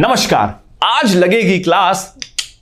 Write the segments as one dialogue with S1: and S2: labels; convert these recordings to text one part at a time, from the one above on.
S1: नमस्कार। आज लगेगी क्लास।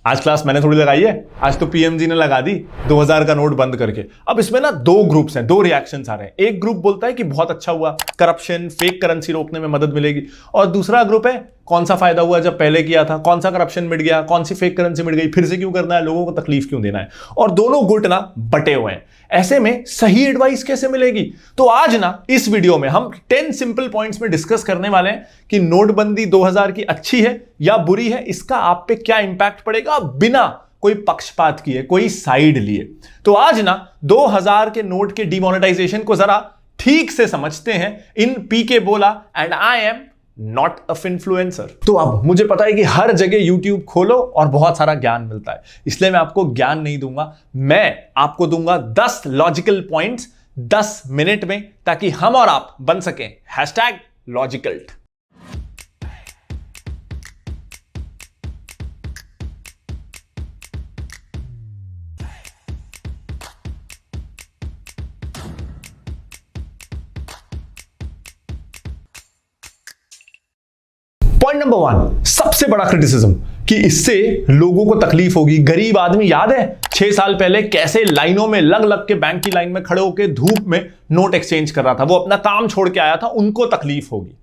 S1: आज क्लास मैंने थोड़ी लगाई है, आज तो पीएम जी ने लगा दी 2000 का नोट बंद करके। अब इसमें ना दो ग्रुप्स हैं, दो रिएक्शंस आ रहे हैं। एक ग्रुप बोलता है कि बहुत अच्छा हुआ, करप्शन फेक करेंसी रोकने में मदद मिलेगी, और दूसरा ग्रुप है कौन सा फायदा हुआ जब पहले किया था, कौन सा करप्शन मिट गया, कौन सी फेक करेंसी मिट गई, फिर से क्यों करना है, लोगों को तकलीफ क्यों देना है। और दोनों गुट ना बटे हुए हैं। ऐसे में सही एडवाइस कैसे मिलेगी? तो आज ना इस वीडियो में हम 10 सिंपल पॉइंट्स में डिस्कस करने वाले हैं कि नोटबंदी 2000 की अच्छी है या बुरी है, इसका आप पे क्या इंपैक्ट पड़ेगा बिना कोई पक्षपात किए, कोई साइड लिए। तो आज ना 2000 के नोट के डिमोनेटाइजेशन को जरा ठीक से समझते हैं। इन पी के बोला and I am not a influencer. तो अब मुझे पता है कि हर जगह यूट्यूब खोलो और बहुत सारा ज्ञान मिलता है, इसलिए मैं आपको ज्ञान नहीं दूंगा, मैं आपको दूंगा 10 लॉजिकल पॉइंट्स 10 मिनट में, ताकि हम और आप बन सकें #लॉजिकल्ट। पॉइंट नंबर 1, सबसे बड़ा क्रिटिसिज्म कि इससे लोगों को तकलीफ होगी। गरीब आदमी, याद है 6 साल पहले कैसे लाइनों में लग लग के बैंक की लाइन में खड़े होकर धूप में नोट एक्सचेंज कर रहा था, वो अपना काम छोड़ के आया था, उनको तकलीफ होगी।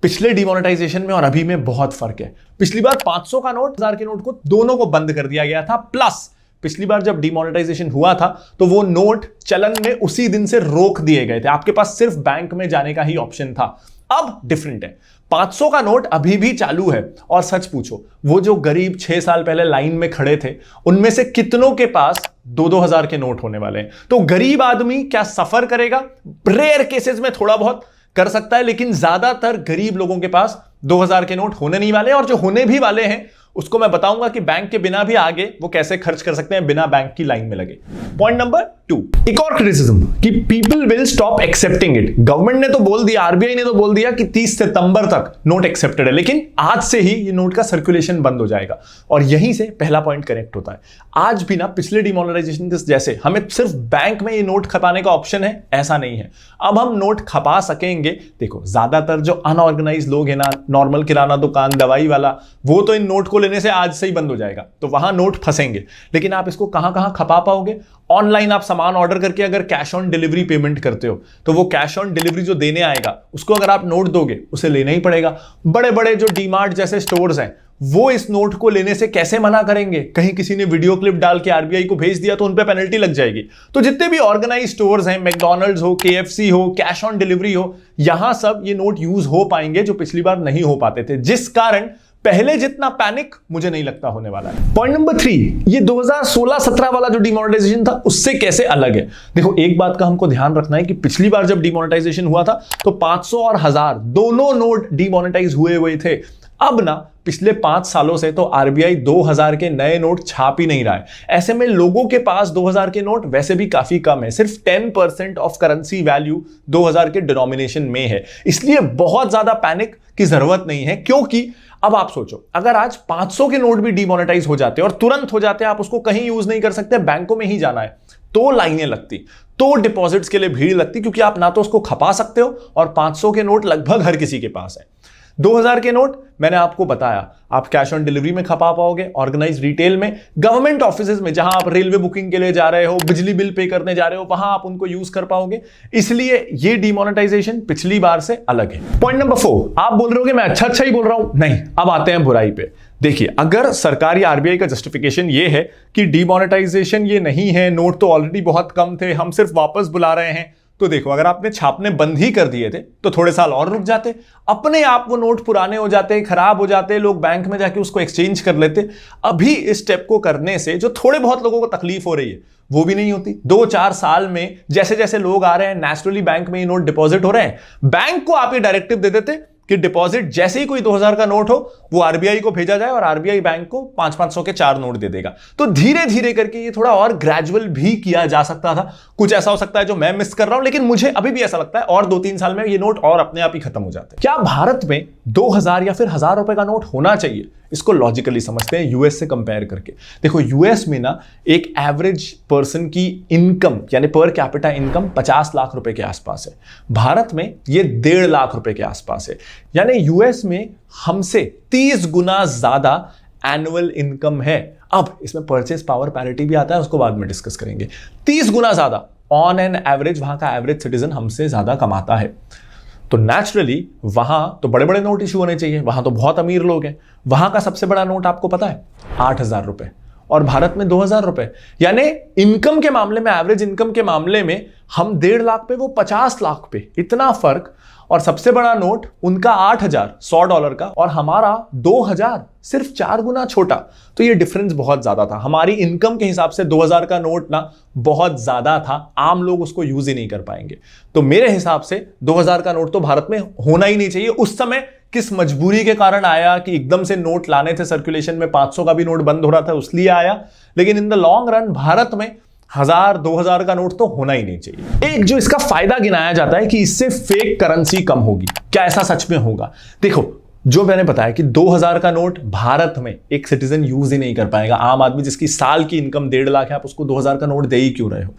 S1: पिछले डिमोनेटाइजेशन में और अभी में बहुत फर्क है। पिछली बार 500 का नोट, 1000 के नोट को दोनों को बंद कर दिया गया था। प्लस पिछली बार जब डिमोनेटाइजेशन हुआ था तो वो नोट चलन में उसी दिन से रोक दिए गए थे, आपके पास सिर्फ बैंक में जाने का ही ऑप्शन था। अब डिफरेंट है, 500 का नोट अभी भी चालू है। और सच पूछो, वो जो गरीब 6 साल पहले लाइन में खड़े थे, उनमें से कितनों के पास 2-2 हजार के नोट होने वाले हैं? तो गरीब आदमी क्या सफर करेगा? रेयर केसेस में थोड़ा बहुत कर सकता है, लेकिन ज्यादातर गरीब लोगों के पास 2000 के नोट होने नहीं वाले। और जो होने भी वाले हैं उसको मैं बताऊंगा कि बैंक के बिना भी आगे वो कैसे खर्च कर सकते हैं बिना बैंक की लाइन में लगे। पॉइंट नंबर 2, एक और क्रिटिसिज्म कि people will stop accepting it. Government ने तो बोल दिया, आरबीआई ने तो बोल दिया कि 30 सितंबर तक नोट एक्सेप्टेड है, लेकिन आज से ही ये नोट का सर्कुलेशन बंद हो जाएगा। और यहीं से पहला पॉइंट कनेक्ट होता है। आज भी ना पिछले डिमोनेटाइजेशन के जैसे हमें सिर्फ बैंक में ये नोट खपाने का ऑप्शन है, ऐसा नहीं है। अब हम नोट खपा सकेंगे। देखो, ज्यादातर जो अनऑर्गेनाइज लोग हैं ना, नॉर्मल किराना दुकान, दवाई वाला, वो तो इन नोट को लेने से आज से ही बंद हो जाएगा, तो वहां नोट फंसेंगे। लेकिन आप इसको कहां कहां खपा पाओगे? ऑनलाइन आप सामान ऑर्डर करके अगर कैश ऑन डिलीवरी पेमेंट करते हो, तो वो कैश ऑन डिलीवरी जो देने आएगा उसको अगर आप नोट दोगे, उसे लेना ही पड़ेगा। बड़े बड़े जो डीमार्ट जैसे स्टोर्स हैं, वो इस नोट को लेने से कैसे मना करेंगे? कहीं किसी ने वीडियो क्लिप डाल के आरबीआई को भेज दिया तो उन पे पेनल्टी लग जाएगी। तो जितने भी ऑर्गेनाइज स्टोर्स हैं, मैकडॉनल्ड्स हो, केएफसी हो, कैश ऑन डिलीवरी हो, यहां सब ये नोट यूज हो पाएंगे जो पिछली बार नहीं हो पाते थे, जिस कारण पहले जितना पैनिक मुझे नहीं लगता होने वाला है। पॉइंट नंबर 3, ये 2016-17 वाला जो डिमोनेटाइजेशन था उससे कैसे अलग है? देखो, एक बात का हमको ध्यान रखना है कि पिछली बार जब डिमोनेटाइजेशन हुआ था तो 500 और 1000 दोनों नोट डिमोनेटाइज हुए थे। अब ना पिछले 5 सालों से तो आरबीआई 2000 के नए नोट छाप ही नहीं रहा है। ऐसे में लोगों के पास 2000 के नोट वैसे भी काफी कम है, सिर्फ 10% ऑफ करेंसी वैल्यू 2000 के डिनोमिनेशन में है। इसलिए बहुत ज्यादा पैनिक की जरूरत नहीं है, क्योंकि अब आप सोचो, अगर आज 500 के नोट भी डिमोनेटाइज हो जाते और तुरंत हो जाते, आप उसको कहीं यूज नहीं कर सकते, बैंकों में ही जाना है, तो लाइनें लगती, तो डिपॉजिट्स के लिए भीड़ लगती, क्योंकि आप ना तो उसको खपा सकते हो और 500 के नोट लगभग हर किसी के पास है। 2000 के नोट मैंने आपको बताया, आप कैश ऑन डिलीवरी में खपा पाओगे, ऑर्गेनाइज रिटेल में, गवर्नमेंट ऑफिसेज में, जहां आप रेलवे बुकिंग के लिए जा रहे हो, बिजली बिल पे करने जा रहे हो, वहां आप उनको यूज कर पाओगे। इसलिए ये डिमोनेटाइजेशन पिछली बार से अलग है। पॉइंट नंबर 4, आप बोल रहे हो कि मैं अच्छा ही बोल रहा हूं। नहीं, अब आते हैं बुराई पे। देखिए, अगर सरकार या आरबीआई का जस्टिफिकेशन ये है कि डिमोनेटाइजेशन ये नहीं है, नोट तो ऑलरेडी बहुत कम थे, हम सिर्फ वापस बुला रहे हैं, तो देखो, अगर आपने छापने बंद ही कर दिए थे तो थोड़े साल और रुक जाते, अपने आप वो नोट पुराने हो जाते, खराब हो जाते, लोग बैंक में जाके उसको एक्सचेंज कर लेते। अभी इस स्टेप को करने से जो थोड़े बहुत लोगों को तकलीफ हो रही है वो भी नहीं होती। 2-4 साल में जैसे जैसे लोग आ रहे हैं, नेचुरली बैंक में ये नोट डिपॉजिट हो रहे हैं, बैंक को आप ये डायरेक्टिव दे देते कि डिपॉजिट जैसे ही कोई 2000 का नोट हो वो आरबीआई को भेजा जाए और आरबीआई बैंक को 500-500 के 4 नोट दे देगा। तो धीरे धीरे करके ये थोड़ा और ग्रेजुअल भी किया जा सकता था। कुछ ऐसा हो सकता है जो मैं मिस कर रहा हूं, लेकिन मुझे अभी भी ऐसा लगता है और 2-3 साल में ये नोट और अपने आप ही खत्म हो जाते हैं। क्या भारत में 2000 या फिर 1000 रुपए का नोट होना चाहिए? इसको लॉजिकली समझते हैं यूएस से कंपेयर करके। देखो, यूएस में ना एक एवरेज पर्सन की इनकम यानी पर कैपिटा इनकम 50 लाख रुपए के आसपास है। भारत में ये 1.5 लाख रुपए के आसपास है। यानी यूएस में हमसे 30 गुना ज्यादा एनुअल इनकम है। अब इसमें परचेस पावर पैरिटी भी आता है, उसको बाद में डिस्कस करेंगे। 30 गुना ज्यादा ऑन एन एवरेज वहां का एवरेज सिटीजन हमसे ज्यादा कमाता है। तो नेचुरली वहां तो बड़े बड़े नोट इशू होने चाहिए, वहां तो बहुत अमीर लोग हैं। वहां का सबसे बड़ा नोट आपको पता है 8,000 रुपए, और भारत में 2,000 रुपए। यानी इनकम के मामले में, एवरेज इनकम के मामले में हम 1.5 लाख पे, वो 50 लाख पे, इतना फर्क। और सबसे बड़ा नोट उनका 8,000 $100 का, और हमारा 2,000, सिर्फ 4 गुना छोटा। तो ये डिफरेंस बहुत ज्यादा था। हमारी इनकम के हिसाब से 2,000 का नोट ना बहुत ज्यादा था, आम लोग उसको यूज ही नहीं कर पाएंगे। तो मेरे हिसाब से 2,000 का नोट तो भारत में होना ही नहीं चाहिए। उस समय किस मजबूरी के कारण आया कि एकदम से नोट लाने थे सर्कुलेशन में, 500 का भी नोट बंद हो रहा था उसलिए आया। लेकिन in the long run Bharat में 1,000 2,000 का नोट तो होना ही नहीं चाहिए। एक जो इसका फायदा गिनाया जाता है कि इससे फेक करेंसी कम होगी, क्या ऐसा सच में होगा? देखो, जो मैंने बताया कि 2,000 का नोट भारत में एक सिटीजन यूज ही नहीं कर पाएगा। आम आदमी जिसकी साल की इनकम 1.5 लाख है, आप उसको 2,000 का नोट दे ही क्यों रहे हो?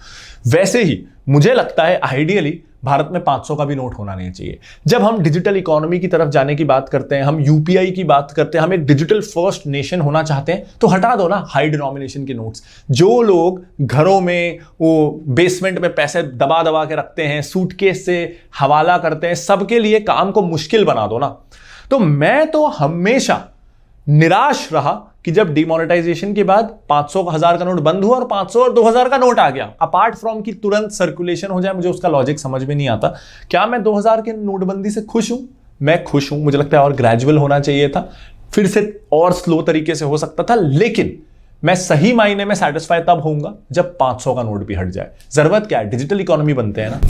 S1: वैसे ही मुझे लगता है आइडियली भारत में 500 का भी नोट होना नहीं चाहिए। जब हम डिजिटल इकोनॉमी की तरफ जाने की बात करते हैं, हम यूपीआई की बात करते हैं, हम एक डिजिटल फर्स्ट नेशन होना चाहते हैं, तो हटा दो ना हाई डिनोमिनेशन के नोट्स। जो लोग घरों में वो बेसमेंट में पैसे दबा दबा के रखते हैं, सूटकेस से हवाला करते हैं, सबके लिए काम को मुश्किल बना दो ना। तो मैं तो हमेशा निराश रहा कि जब डिमोनेटाइजेशन के बाद 500 1,000 का नोट बंद हुआ और 500 और 2,000 का नोट आ गया। अपार्ट फ्रॉम कि तुरंत सर्कुलेशन हो जाए, मुझे उसका लॉजिक समझ में नहीं आता। क्या मैं 2,000 के नोटबंदी से खुश हूं? मैं खुश हूं। मुझे लगता है और ग्रेजुअल होना चाहिए था, फिर से और स्लो तरीके से हो सकता था। लेकिन मैं सही मायने में सेटिस्फाई तब होऊंगा जब 500 का नोट भी हट जाए। जरूरत क्या है? डिजिटल इकोनॉमी बनते हैं ना।